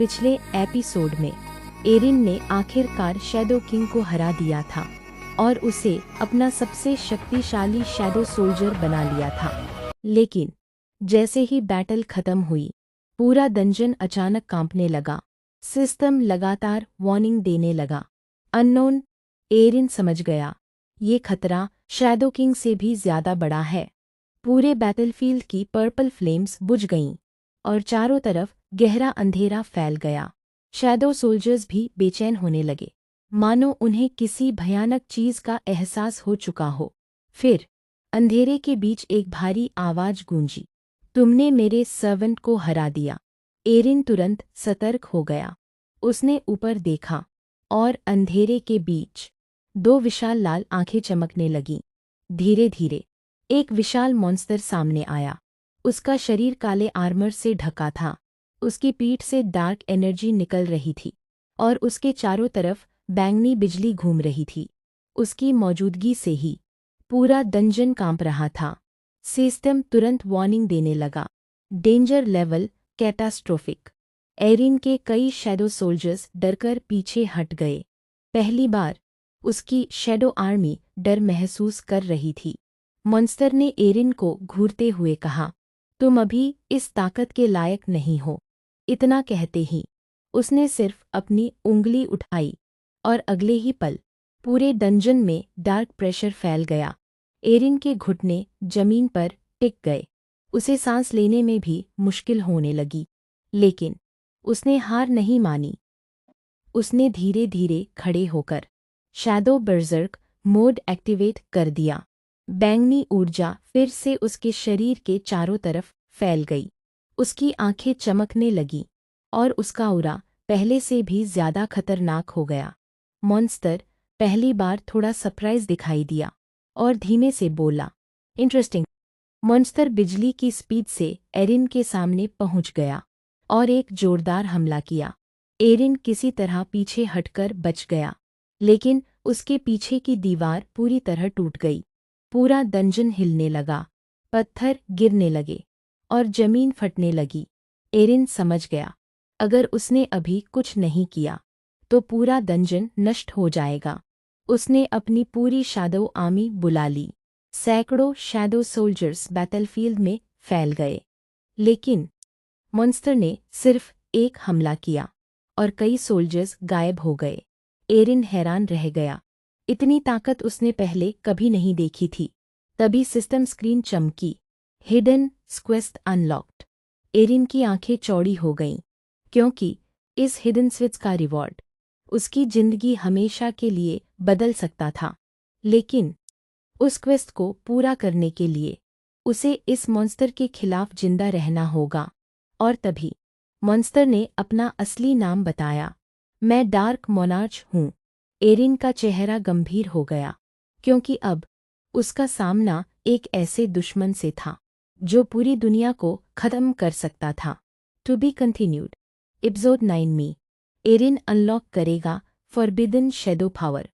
पिछले एपिसोड में एरिन ने आखिरकार शैडो किंग को हरा दिया था और उसे अपना सबसे शक्तिशाली शैडो सोल्जर बना लिया था। लेकिन जैसे ही बैटल खत्म हुई, पूरा डंजन अचानक कांपने लगा। सिस्टम लगातार वार्निंग देने लगा। अननोन। एरिन समझ गया, ये खतरा शैडो किंग से भी ज्यादा बड़ा है। पूरे बैटलफील्ड की पर्पल फ्लेम्स बुझ गईं और चारों तरफ गहरा अंधेरा फैल गया। शैडो सोल्जर्स भी बेचैन होने लगे, मानो उन्हें किसी भयानक चीज का एहसास हो चुका हो। फिर अंधेरे के बीच एक भारी आवाज गूंजी, तुमने मेरे सर्वेंट को हरा दिया। एरिन तुरंत सतर्क हो गया। उसने ऊपर देखा और अंधेरे के बीच दो विशाल लाल आंखें चमकने लगीं। धीरे धीरे एक विशाल मॉन्स्टर सामने आया। उसका शरीर काले आर्मर से ढका था। उसकी पीठ से डार्क एनर्जी निकल रही थी और उसके चारों तरफ बैंगनी बिजली घूम रही थी। उसकी मौजूदगी से ही पूरा डंजन कांप रहा था। सिस्टम तुरंत वार्निंग देने लगा, डेंजर लेवल कैटास्ट्रोफिक। एरिन के कई शैडो सोल्जर्स डरकर पीछे हट गए। पहली बार उसकी शैडो आर्मी डर महसूस कर रही थी। मॉन्स्टर ने एरिन को घूरते हुए कहा, तुम अभी इस ताकत के लायक नहीं हो। इतना कहते ही उसने सिर्फ अपनी उंगली उठाई और अगले ही पल पूरे डंजन में डार्क प्रेशर फैल गया। एरिन के घुटने जमीन पर टिक गए। उसे सांस लेने में भी मुश्किल होने लगी, लेकिन उसने हार नहीं मानी। उसने धीरे धीरे खड़े होकर शैडो बर्जर्क मोड एक्टिवेट कर दिया। बैंगनी ऊर्जा फिर से उसके शरीर के चारों तरफ फैल गई। उसकी आंखें चमकने लगीं और उसका ऑरा पहले से भी ज्यादा खतरनाक हो गया। मॉन्स्टर पहली बार थोड़ा सरप्राइज दिखाई दिया और धीमे से बोला, इंटरेस्टिंग। मॉन्स्टर बिजली की स्पीड से एरिन के सामने पहुंच गया और एक जोरदार हमला किया। एरिन किसी तरह पीछे हटकर बच गया, लेकिन उसके पीछे की दीवार पूरी तरह टूट गई। पूरा डंजन हिलने लगा, पत्थर गिरने लगे और जमीन फटने लगी। एरिन समझ गया, अगर उसने अभी कुछ नहीं किया तो पूरा डंजन नष्ट हो जाएगा। उसने अपनी पूरी शैडो आर्मी बुला ली। सैकड़ों शैडो सोल्जर्स बैटलफील्ड में फैल गए, लेकिन मॉन्स्टर ने सिर्फ एक हमला किया और कई सोल्जर्स गायब हो गए। एरिन हैरान रह गया, इतनी ताकत उसने पहले कभी नहीं देखी थी। तभी सिस्टम स्क्रीन चमकी, हिडन क्वेस्ट अनलॉक्ड। एरिन की आंखें चौड़ी हो गईं, क्योंकि इस हिडन स्विच का रिवॉर्ड उसकी जिंदगी हमेशा के लिए बदल सकता था। लेकिन उस क्वेस्ट को पूरा करने के लिए उसे इस मॉन्स्टर के खिलाफ जिंदा रहना होगा। और तभी मॉन्स्टर ने अपना असली नाम बताया, मैं डार्क मोनार्च हूँ। एरिन का चेहरा गंभीर हो गया, क्योंकि अब उसका सामना एक ऐसे दुश्मन से था जो पूरी दुनिया को खत्म कर सकता था। To be continued. एपिसोड 9 में एरिन अनलॉक करेगा फॉरबिडन शैडो पावर।